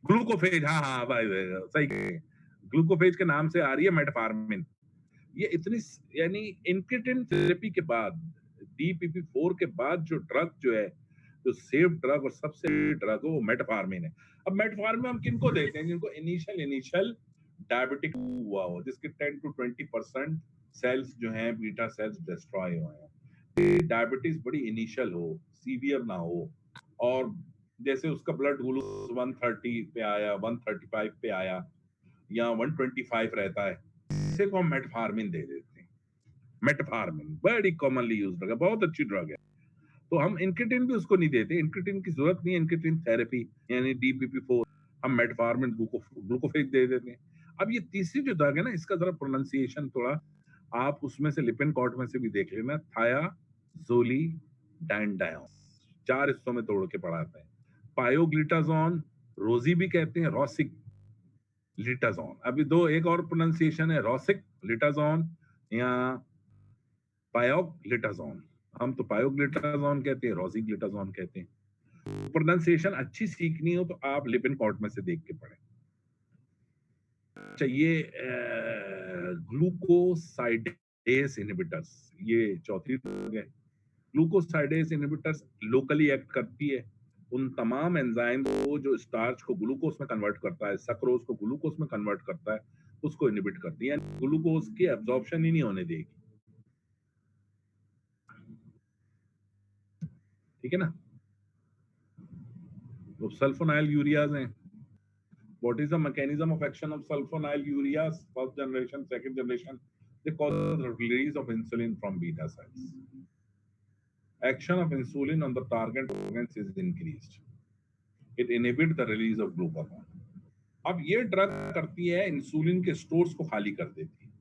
ग्लूकोफेज, हाँ भाई सही कहे, ग्लूकोफेज के नाम से आ रही है मेटफार्मिन। ये इतनी, यानी इंक्रेटिन थेरेपी के बाद, DPP4 के बाद जो ड्रग जो है जो सेफ ड्रग और सबसे ड्रग है वो मेटफॉर्मिन है। अब मेटफॉर्मिन हम किनको देते हैं? जिनको इनिशियल डायबिटिक हुआ हो, जिसके 10 to 20% सेल्स जो हैं बीटा सेल्स डिस्ट्रॉय हुए हैं। डायबिटीज बड़ी इनिशियल हो, सीवियर ना हो, और जैसे उसका ब्लड ग्लूकोज 130 पे आया, 135 पे आया या 125 रहता है, इसे को हम मेटफॉर्मिन दे देते हैं। मेटफॉर्मिन बड़ी कॉमनली यूज ड्रग है, बहुत अच्छी ड्रग है। तो हम इंक्रेटिन भी उसको नहीं देते, इंक्रेटिन की जरूरत नहीं है, इंक्रेटिन थेरेपी यानी DPP-4, हम मेटफॉर्मिन ग्लूकोफेज दे देते हैं। अब ये तीसरी जो ड्रग है ना, इसका जरा प्रोनाउंसिएशन थोड़ा आप उसमें से लिपिनकॉर्ट में से भी देख लेना, थायाजोलिडांडाइन, 4 हिस्सों में तोड़ के पढ़ाते हैं। पायोग्लिटाजोन, रोजी भी कहते हैं, रोसिक लिटाजोन। अभी दो एक और प्रोनाउंसिएशन है, रोसिक लिटाजोन या पायोग्लिटाजोन। हम तो पायोग्लिटाजोन कहते हैं, रोजिग्लिटाजोन कहते हैं। प्रोनाउंसिएशन अच्छी सीखनी हो तो आप लिपिनकॉर्ट में से देख के पढ़ें। अच्छा, ये ग्लूकोसाइडेस इनहिबिटर्स, ये चौथी ड्रग है। ग्लूकोसाइडेस इनहिबिटर्स लोकली एक्ट करती है उन तमाम एंजाइम को जो स्टार्च को ग्लूकोज में कन्वर्ट करता है, सक्रोज को ग्लूकोज में कन्वर्ट करता है, उसको इनहिबिट करती है, ग्लूकोज की एब्जॉर्प्शन ही नहीं होने देगी। ठीक है ना? तो सल्फोनाइल यूरियाज हैं। What is the mechanism of action of sulfonyl ureas? First generation, second generation, they cause the release of insulin from beta cells. Action of insulin on the target organs is increased. It inhibits the release of glucagon. अब ये drug करती है, insulin के stores को खाली कर देती है।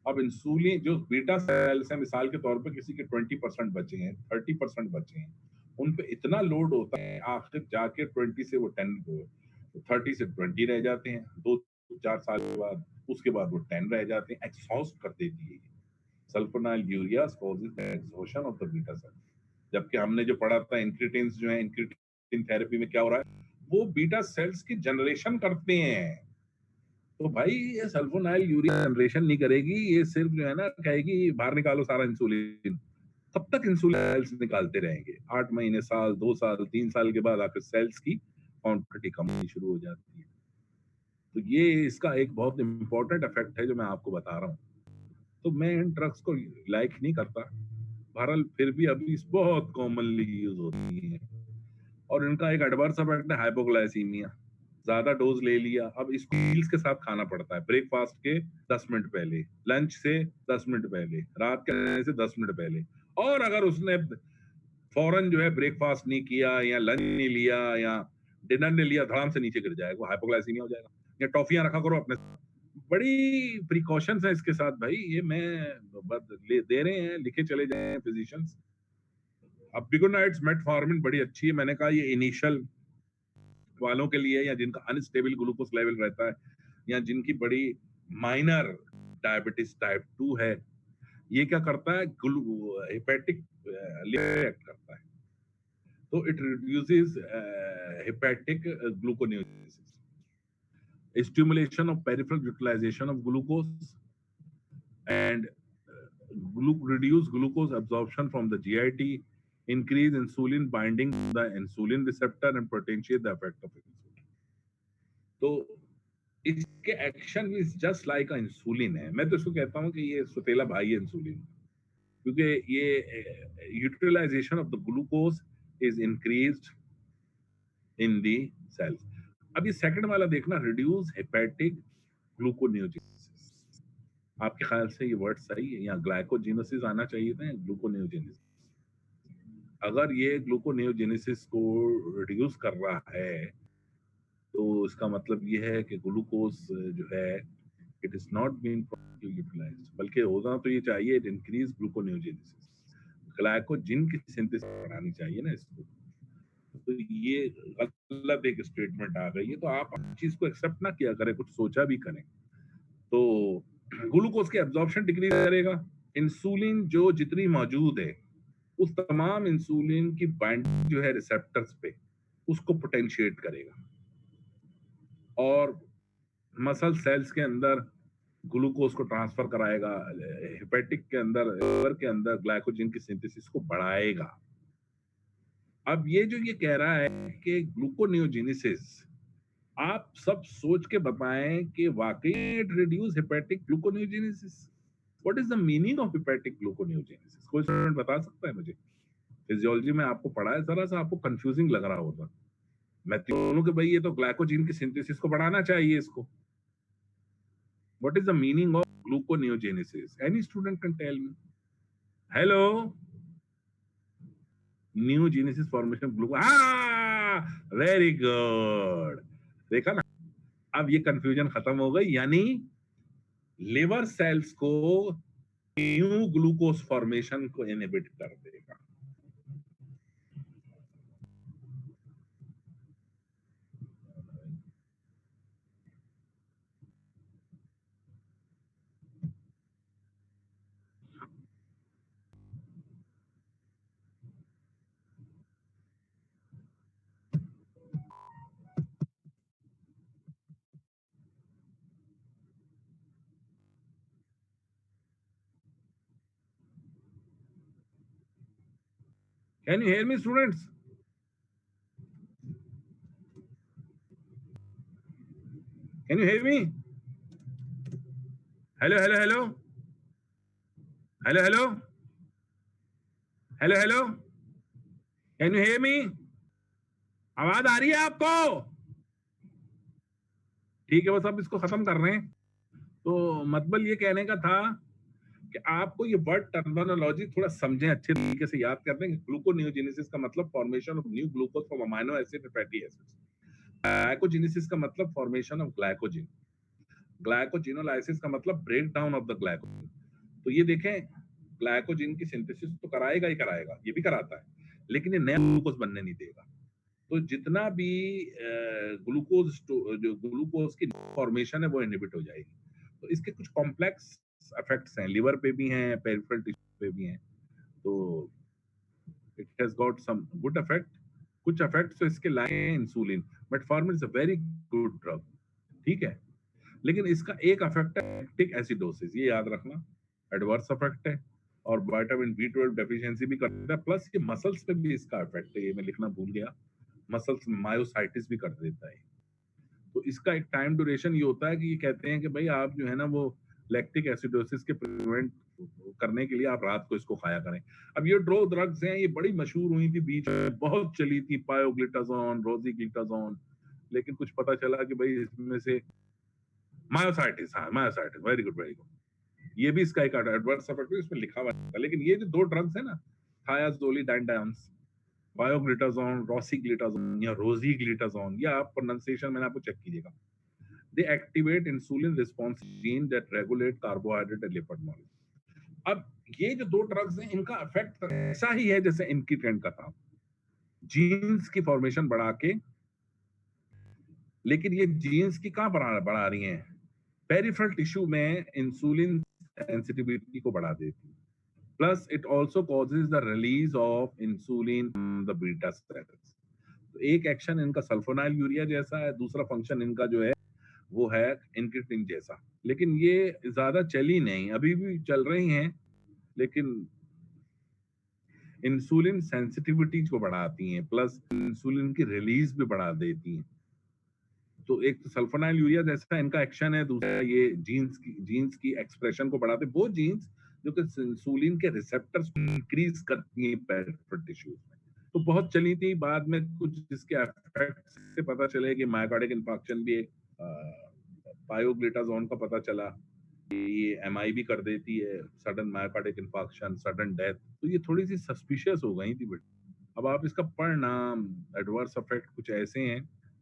अब इंसुलिन जो बीटा सेल्स है, मिसाल के तौर पर किसी के 20% बचे हैं, 30% बचे हैं, उन पे इतना लोड होता है, आखिर जाके 20 से वो 10, 30 से 20 रह जाते हैं 2-4 साल के बाद, उसके बाद वो 10 रह जाते हैं, एग्जॉस्ट कर देती है। Sulfonylureas causes the exhaustion of the beta cell. जबकि हमने जो पढ़ा था इंक्रेटिन्स जो है, इंक्रेटिन थेरेपी में क्या हो रहा है, वो बीटा सेल्स की जनरेशन करते हैं। तो भाई ये सल्फोनाइल यूरिया जनरेशन नहीं करेगी, ये सिर्फ जो है ना कहेगी बाहर निकालो सारा इंसुलिन। तब तक इंसुलिन सेल्स निकालते रहेंगे, 8 महीने, साल, 2 साल, 3 साल के बाद आकर सेल्स की क्वांटिटी कम होनी शुरू हो जाती है। तो ये इसका एक बहुत इंपॉर्टेंट इफेक्ट है जो मैं आपको बता रहा हूँ। तो मैं इन ड्रग्स को लाइक नहीं करता, बहरहाल फिर भी अभी बहुत कॉमनली यूज होती हैं। और इनका एक एडवर्स इफेक्ट है हाइपोग्लाइसीमिया। ज्यादा डोज ले लिया, अब इसको मील्स के साथ खाना पड़ता है, ब्रेकफास्ट के 10 मिनट पहले, लंच से 10 मिनट पहले, रात के खाने से 10 मिनट पहले। और अगर उसने फौरन जो है ब्रेकफास्ट नहीं किया या लंच नहीं लिया या डिनर ने लिया, धड़ाम से नीचे गिर जाएगा, हाइपोग्लाइसीमिया हो जाएगा। या टॉफियां रखा करो अपने साथ। बड़ी प्रिकॉशंस है इसके साथ भाई, ये मैं दे रहे हैं, लिखे चले जाए फिजिशियंस। अब पिकोनाइट्स मेटफॉर्मिन बड़ी अच्छी है, मैंने कहा ये इनिशियल वालों के लिए, या जिनका अनस्टेबल ग्लूकोज लेवल रहता है, या जिनकी बड़ी माइनर डायबिटीज टाइप 2 है। ये क्या करता है, हेपेटिक एक्ट करता है, तो it reduces hepatic gluconeogenesis, stimulation of peripheral utilization of glucose, and reduce glucose absorption from the GIT, increase insulin binding to the insulin receptor and potentiate the effect of insulin. तो इसके action भी just like insulin है। मैं तो इसको कहता हूँ कि ये सुतेला भाई है इंसुलिन, क्योंकि ये utilization of the glucose is increased in the cells. अब ये सेकंड वाला देखना, रिड्यूस हेपेटिक ग्लूकोनियोजेनेसिस। आपके ख्याल से ये वर्ड सही है, या ग्लाइकोजेनेसिस आना चाहिए था, ग्लूकोनियोजेनेसिस? अगर ये ग्लूकोनियोजेनेसिस को रिड्यूस कर रहा है तो इसका मतलब ये है कि ग्लूकोज जो है it is not been properly utilized, बल्कि होना तो ये चाहिए इट इंक्रीज ग्लूकोनियोजेनेसिस, ग्लाइकोजिन की सिंथेसिस बढ़ानी चाहिए ना इसको। तो ये गलत एक स्टेटमेंट आ गई है, तो आप चीज को एक्सेप्ट ना किया करें, कुछ सोचा भी करें। तो ग्लूकोज के एब्जॉर्प्शन डिक्रीज करेगा, इंसुलिन जो जितनी मौजूद है उस तमाम इंसुलिन की बाइंडिंग जो है रिसेप्टर्स पे, उसको पोटेंशिएट करेगा, और मसल सेल्स के अंदर ग्लूकोज को ट्रांसफर कराएगा, हेपेटिक के अंदर, लिवर के अंदर ग्लाइकोजन की सिंथेसिस को बढ़ाएगा। अब ये जो ये कह रहा है कि ग्लूकोनियोजेनेसिस, आप सब सोच के बताएं कि वाकई it reduce hepatic gluconeogenesis. What is the meaning of hepatic gluconeogenesis? कोई स्टूडेंट बता सकता है मुझे? फिजियोलॉजी में आपको पढ़ा है, जरा सा आपको कंफ्यूजिंग लग रहा होगा। मैं तो बोलूं कि भाई ये तो ग्लाइकोजन की सिंथेसिस को बढ़ाना चाहिए इसको। What is the meaning of gluconeogenesis? Any student can tell me. Hello. New genesis formation gluco, हाँ, वेरी गुड। देखा ना, अब ये कंफ्यूजन खत्म हो गई, यानी लिवर सेल्स को न्यू ग्लूकोज फॉर्मेशन को इनहिबिट कर देगा। Can you hear me students? Can you hear me? Hello hello hello hello hello hello hello, can you hear me? आवाज आ रही है आपको? ठीक है, बस अब इसको खत्म कर रहे हैं। तो मतलब ये कहने का था कि आपको ये वर्ड टर्मिनोलॉजी थोड़ा समझें, अच्छे तरीके से याद कर दें। ग्लूकोनियोजेनेसिस का मतलब formation of new glucose from amino acid fatty acids. Glycogenesis का मतलब फॉर्मेशन ऑफ ग्लाइकोजन। ग्लाइकोजिनोलाइसिस का मतलब break down of the glycogen. तो ये देखें, ग्लाइकोजन की सिंथेसिस तो कराएगा ही कराएगा, ये भी कराता है, लेकिन ये नया ग्लूकोज बनने नहीं देगा। तो जितना भी ग्लूकोज जो ग्लूकोज की फॉर्मेशन है वो इनहिबिट हो जाएगी। तो इसके कुछ कॉम्प्लेक्स इफेक्ट्स हैं, लिवर पे भी हैं, पेरिफेरल टिश्यू पे भी हैं। तो it has got some good effect. कुछ इफेक्ट्स तो इसके लाए हैं insulin, but form is a very good drug. ठीक है, लेकिन इसका एक इफेक्ट है लैक्टिक एसिडोसिस, ये याद रखना, एडवर्स इफेक्ट है। और विटामिन B12 डेफिशिएंसी भी करता है, प्लस ये मसल्स पे भी इसका इफेक्ट है, ये मैं लिखना भूल गया। मसल्स मायोसाइटिस भी कर देता है। तो इसका एक टाइम ड्यूरेशन ये होता है कि ये कहते हैं कि भाई आप जो है ना वो लैक्टिक एसिडोसिस के प्रिवेंट करने के लिए आप रात को इसको खाया करें। अब ये ड्रो ड्रग्स हैं, ये बड़ी मशहूर हुई थी बीच में, बहुत चली थी, पायोग्लिटाजोन, रोजीग्लिटाजोन, लेकिन कुछ पता चला कि भाई इसमें से मायोसाइटिस, हाँ myositis, very good very good, ये भी इसका एक एडवर्स इफेक्ट है, इसमें लिखा हुआ था। लेकिन ये जो दो ड्रग्स है ना, थायाजोलिडाइनडायंस, बायोग्लिटाजोन, रोसीग्लिटाजोन या रोजीग्लिटाजोन, या आप प्रोनाउंसिएशन मैंने आपको चेक कीजिएगा, they activate insulin response gene that regulate carbohydrate and lipid molecule। अब ये जो दो ड्रग्स हैं, इनका इफेक्ट ऐसा ही है जैसे इनकी ट्रेंड का था, जीन्स की फॉर्मेशन बढ़ा के। लेकिन ये जीन्स की कहां बढ़ा रही हैं? पेरिफेरल टिश्यू में इंसुलिन सेंसिटिविटी को बढ़ा देती है। Plus it also causes the release of insulin the beta cells. तो एक एक्शन इनका सल्फोनाइल यूरिया जैसा है, दूसरा फंक्शन इनका जो है वो है इंक्रिटिन जैसा। लेकिन ये ज्यादा चली नहीं, अभी भी चल रही हैं, लेकिन इंसुलिन सेंसिटिविटी को बढ़ाती हैं, प्लस इंसुलिन की रिलीज भी बढ़ा देती हैं। तो एक तो सल्फोनाइल यूरिया जैसा इनका एक्शन है, दूसरा ये जीन्स की एक्सप्रेशन को बढ़ाते, वो जीन्स जो कि इंसुलिन के रिसेप्टर्स को इंक्रीज करती हैं पेरिफेरल टिश्यूज में। तो बहुत चली थी, बाद में कुछ इसके इफेक्ट से पता चले कि मायोकार्डिक इंफार्क्शन भी एक, पायोग्लिटाजोन का पता चला ये एमआई भी कर देती है, सडन मायोकार्डिक इंफार्क्शन, सडन डेथ। तो ये थोड़ी सी सस्पिशियस हो गई थी। बट अब आप इसका परिणाम, एडवर्स इफेक्ट कुछ ऐसे हैं,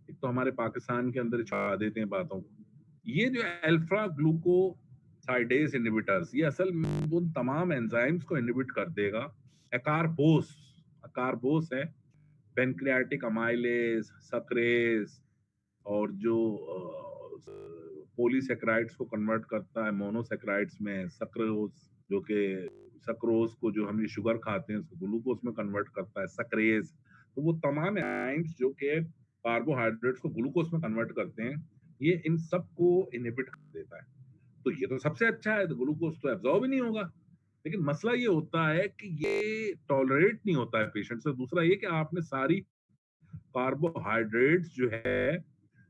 एक तो हमारे पाकिस्तान के अंदर छुपा देते हैं बातों को। ये जो अल्फा ग्लूकोसाइडेज इनहिबिटर्स, ये असल में उन तमाम एंजाइम्स को इनहिबिट कर देगा। अकारबोस, अकारबोस है, पेनक्रियाटिक अमाइलेज, सक्रेज, और जो पॉलीसेक्राइड्स को कन्वर्ट करता है मोनोसेक्राइड्स में, सक्रोज, जो कि सक्रोज को जो हम ये शुगर खाते हैं उसको ग्लूकोज में कन्वर्ट करता है, सक्रेज। तो वो तमाम एंजाइम्स जो कि कार्बोहाइड्रेट्स को ग्लूकोज में कन्वर्ट करते हैं, ये इन सबको इनहिबिट कर देता है। तो ये तो सबसे अच्छा है, तो ग्लूकोज तो एब्जॉर्ब ही नहीं होगा। लेकिन मसला ये होता है कि ये टॉलरेट नहीं होता है पेशेंट से। दूसरा ये कि आपने सारी कार्बोहाइड्रेट्स जो है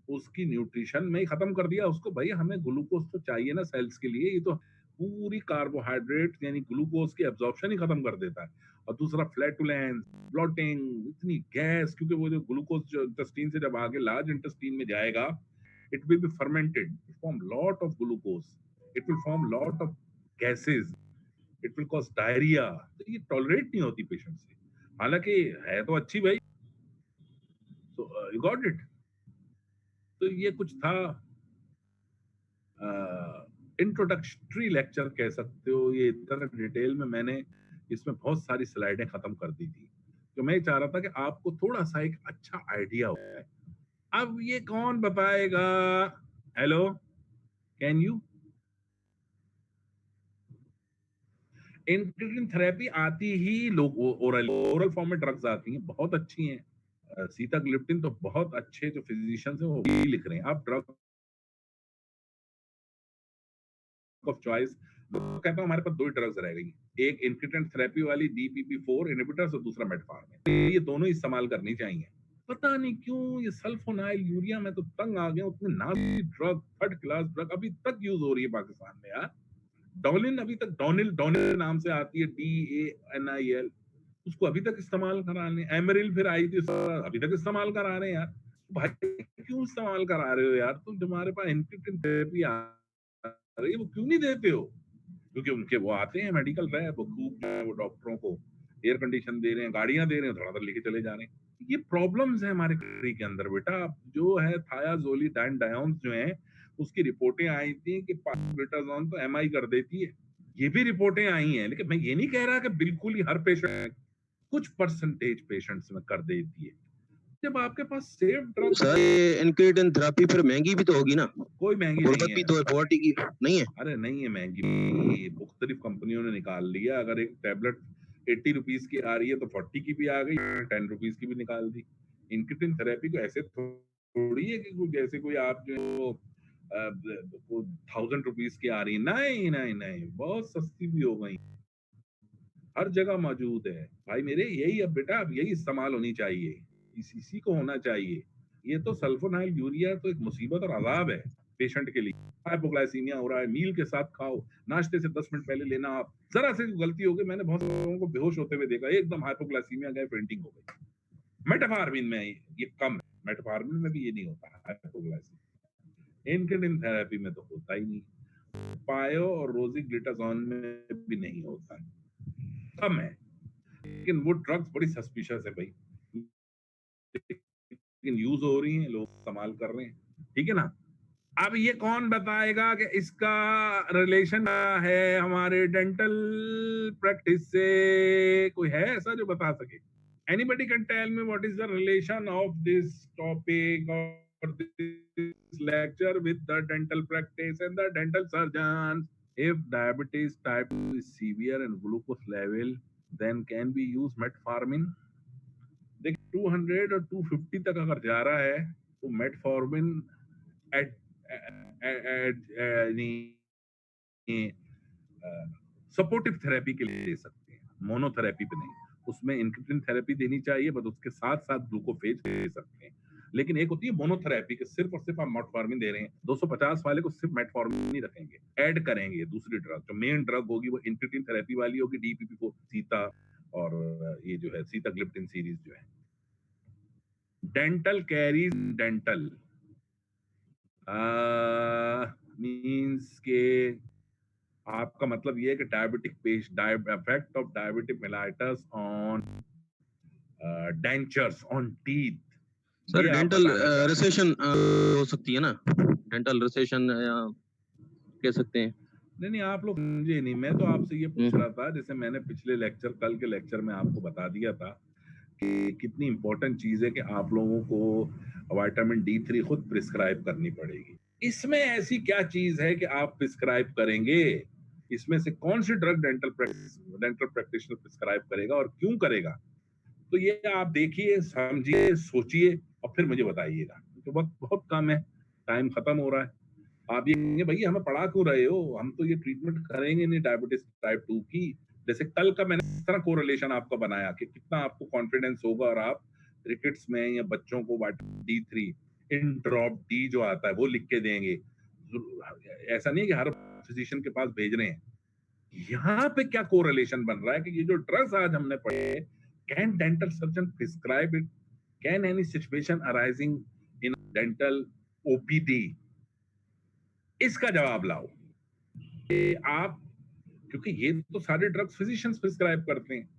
उसकी न्यूट्रिशन में ही खत्म कर दिया उसको। भाई हमें ग्लूकोज तो चाहिए ना सेल्स के लिए, ये तो पूरी कार्बोहाइड्रेट यानी ग्लूकोज की एब्जॉर्प्शन ही खत्म कर देता है। और दूसरा फ्लैटुलेंस, ब्लोटिंग, इतनी गैस, क्योंकि वो जो ग्लूकोज जो इंटेस्टाइन से जब आगे लार्ज इंटेस्टाइन में जाएगा, it will be fermented, it form lot of glucose, it will form lot of gases, it will cause diarrhea। तो ये टॉलरेट नहीं होती पेशेंट से, हालांकि है तो अच्छी भाई। तो यू गॉट इट। तो ये कुछ था, इंट्रोडक्टरी लेक्चर कह सकते हो। ये इतना डिटेल में मैंने इसमें बहुत सारी स्लाइडें खत्म कर दी थी, तो मैं चाह रहा था कि आपको थोड़ा सा एक अच्छा आइडिया हो जाए। अब ये कौन बताएगा? Hello, can you? Incretin therapy आती ही लोग ओरल ओरल फॉर्म में ड्रग्स आती हैं, बहुत अच्छी हैं। सीताग्लिप्टिन तो बहुत अच्छे जो फिजिशियंस हैं वो भी लिख रहे हैं। अब ड्रग ऑफ चॉइस कहता हूँ, हमारे पास दो ही ड्रग्स रह गई, एक इंक्रेटिन थेरेपी वाली DPP4 इनहिबिटर्स और दूसरा मेटफॉर्मिन। ये दोनों इस्तेमाल करनी चाहिए। पता नहीं क्यों ये सल्फोनाइल यूरिया में तो तंग आ गया, उतनी Nazi drug, third class drug अभी तक यूज हो रही है पाकिस्तान में यार। डोनिल अभी तक, डोनिल डोनिल नाम से आती है, DANIL, उसको अभी तक इस्तेमाल करा रहे हैं। एमरिल फिर आई थी, अभी तक इस्तेमाल करा रहे हैं यार। भाई क्यों इस्तेमाल करा रहे हो यार? तुम तुम्हारे पास इंक्रेटिन थेरेपी आ रही है, वो क्यों नहीं देते हो? क्योंकि उनके वो आते हैं मेडिकल रैप, वो खूब जो है वो डॉक्टरों को एयर कंडीशन दे रहे हैं, गाड़ियां दे रहे हैं, धड़ाधड़ लेके चले जा रहे हैं। ये प्रॉब्लम्स है हमारे कंट्री के अंदर बेटा। जो है थायाजोलिडाइन डायोन्स जो है, उसकी रिपोर्टें आई थी कि पाइलोटाजोन तो MI कर देती है। ये भी रिपोर्टें आई हैं, लेकिन मैं ये नहीं कह रहा कि बिल्कुल ही हर पेशेंट, कुछ परसेंटेज पेशेंट्स में कर देती है। जब आपके पास सेफ ड्रग सर है। ये इनक्रेटिन थेरेपी फिर महंगी भी तो होगी ना? कोई महंगी नहीं गुर्बत है। भी तो है, पॉवर्टी की नहीं है? अरे नहीं है महंगी, मुख्तलिफ कंपनियों ने निकाल लिया। अगर एक टैबलेट 80 रुपीज की आ रही है तो 40 की भी आ गई, 10 रुपीज की भी निकाल दी। इंक्रेटिन थेरेपी को ऐसे थोड़ी है कि जैसे कोई आप जो 1000 रुपीज की आ रही है। नहीं नहीं नहीं, बहुत सस्ती भी हो गई, हर जगह मौजूद है। भाई मेरे यही अब बेटा, अब यही इस्तेमाल होनी चाहिए, इसी को होना चाहिए। ये तो सल्फोनाइल यूरिया तो एक मुसीबत और अजाब है पेशेंट के लिए। हाइपोग्लाइसीमिया हो रहा है, मील के साथ खाओ, नाश्ते से 10 मिनट पहले लेना। आप जरा से गलती हो गई, मैंने बहुत लोगों को बेहोश होते हुए देखा, एकदम हाइपोग्लाइसीमिया गए, फेंटिंग हो गई। मेटाफार्मिन में ये कम है, मेटाफार्मिन में भी ये नहीं होता हाइपोग्लाइसीमिया। इंक्रेटिन थेरेपी में तो होता ही नहीं, पायो और रोजिग्लिटाजोन में भी नहीं होता है, कम है। लेकिन वो ड्रग्स बड़ी सस्पिशियस है भाई, लेकिन यूज हो रही हैं, लोग इस्तेमाल कर रहे हैं, ठीक है ना? अब ये कौन बताएगा कि इसका रिलेशन है हमारे डेंटल प्रैक्टिस से? कोई है ऐसा जो बता सके? Anybody can tell me what is the relation of this topic और this lecture with the dental practice and the dental surgeon? If diabetes type 2 is severe and glucose level, then can we use metformin? देख 200 और 250 तक अगर जा रहा है तो metformin eight supportive therapy के लिए दे सकते हैं, मोनोथेरेपी पे नहीं। उसमें इंक्रेटिन थेरेपी देनी चाहिए, बट उसके साथ साथ ग्लूकोफेज दे सकते हैं। लेकिन एक होती है मोनोथेरेपी के सिर्फ और सिर्फ आप मेटफॉर्मिन दे रहे हैं, 250 वाले को सिर्फ मेटफॉर्मिन नहीं रखेंगे, ऐड करेंगे दूसरी ड्रग। जो मेन ड्रग होगी वो इंक्रेटिन थेरेपी वाली होगी, DPP4 सीता, और ये जो है सीताग्लिप्टिन सीरीज जो है। डेंटल कैरीज डेंटल मींस के आपका मतलब ये है कि डायबिटिक पेश effect of diabetic mellitus on dentures on teeth, sir ये आप डेंटल बताना चाह रहे हैं। रिसेशन हो सकती है ना? डेंटल रिसेशन या कह सकते हैं। नहीं नहीं, आप लोग समझे नहीं, मैं तो आपसे ये पूछ रहा था, जैसे मैंने पिछले लेक्चर, कल के लेक्चर में आपको बता दिया था कि कितनी इंपॉर्टेंट चीज है कि आप लोगों को विटामिन D3 खुद प्रिस्क्राइब करनी पड़ेगी। इसमें ऐसी क्या चीज है कि आप प्रिस्क्राइब करेंगे? इसमें से कौन सी ड्रग डेंटल प्रैक्टिशनर प्रिस्क्राइब करेगा और क्यों करेगा? तो ये आप देखिए, समझिए, सोचिए और फिर मुझे बताइएगा, क्योंकि वक्त बहुत कम है, टाइम खत्म हो रहा है। आप ये कहेंगे भई हमें पढ़ा क्यों रहे हो? हम तो ये ट्रीटमेंट करेंगे नहीं डायबिटीज टाइप 2 की। जैसे कल का मैंने इस तरह कोरिलेशन आपका बनाया कि कितना आपको कॉन्फिडेंस होगा और आप रिकेट्स में या बच्चों को विटामिन डी3 इन ड्रॉप डी जो आता है वो लिख के देंगे। ऐसा नहीं है कि हर फिजिशियन के पास भेज रहे हैं। यहाँ पे क्या कोरिलेशन बन रहा है कि ये जो ड्रग्स आज हमने पढ़े, can dental surgeon prescribe it? Can any situation arising in dental OPD? इसका जवाब लाओ। कि आप क्योंकि ये तो सारे ड्रग्स फिजिशियंस प्रिस्क्राइब करते हैं।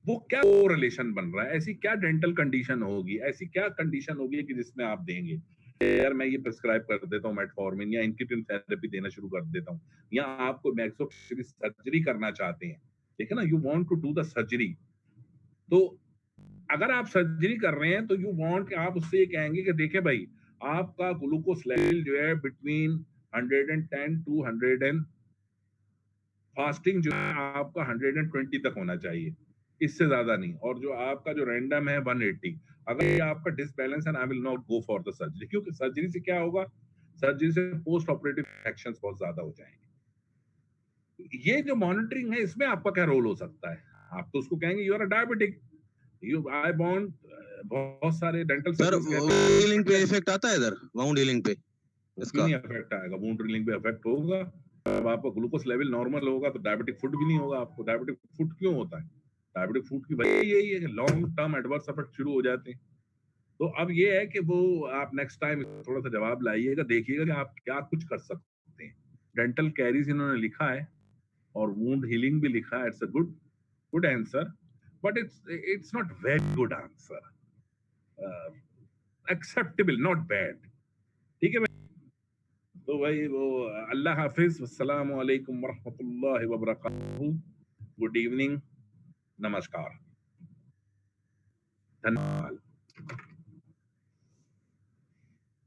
वो क्या कोरिलेशन बन रहा है? ऐसी क्या डेंटल कंडीशन होगी? ऐसी क्या कंडीशन होगी कि जिसमें आप देंगे? यार मैं ये प्रिस्क्राइब कर देता हूँ मेटफॉर्मिन या इंक्रेटिन थेरेपी देना शुरू कर देता हूँ या आपको मैक्सोफेशियल सर्जरी करना चाहते हैं, ठीक है ना? You want to do the surgery. तो अगर आप सर्जरी कर रहे हैं तो यू वांट आप उससे ये कहेंगे कि देखिए भाई आपका ग्लूकोज लेवल जो है बिटवीन 110 टू 100 एंड फास्टिंग जो है आपका 120 तक होना चाहिए, इससे ज्यादा नहीं। और जो आपका जो रैंडम है 180। अगर ये आपका डिसबैलेंस है I will not go for the surgery, क्योंकि सर्जरी से क्या होगा, सर्जरी से पोस्ट ऑपरेटिव एक्शंस बहुत ज्यादा हो जाएंगे। ये जो मॉनिटरिंग है इसमें आपका क्या रोल हो सकता है? आप तो उसको कहेंगे you are a diabetic, you I want, बहुत सारे डेंटल सर सर्जन कहते हैं हीलिंग पे इफेक्ट आता है इधर, वाउंड हीलिंग पे क्यों इसका? नहीं इफेक्ट आएगा? वुंड ड्रिलिंग पे इफेक्ट होगा। अब आपका ग्लूकोज लेवल नॉर्मल होगा तो डायबिटिक फुट भी नहीं होगा आपको। डायबिटिक फुट क्यों होता है? डायबिटिक फुट की वजह यही है कि लॉन्ग टर्म एडवर्स इफेक्ट शुरू हो जाते हैं। तो अब ये है कि वो आप नेक्स्ट टाइम थोड़ा सा जवाब लाइएगा, देखिएगा कि आप क्या कुछ कर सकते हैं। डेंटल कैरीज इन्होंने लिखा है और वुंड हीलिंग भी लिखा है। It's a good good answer, but it's not very good answer. Acceptable, not bad. ठीक है भाई? तो भाई वो अल्लाह हाफिज, अस्सलामु अलैकुम वरहमतुल्लाहि वबरकातुहू, गुड इवनिंग, नमस्कार, धन्यवाद।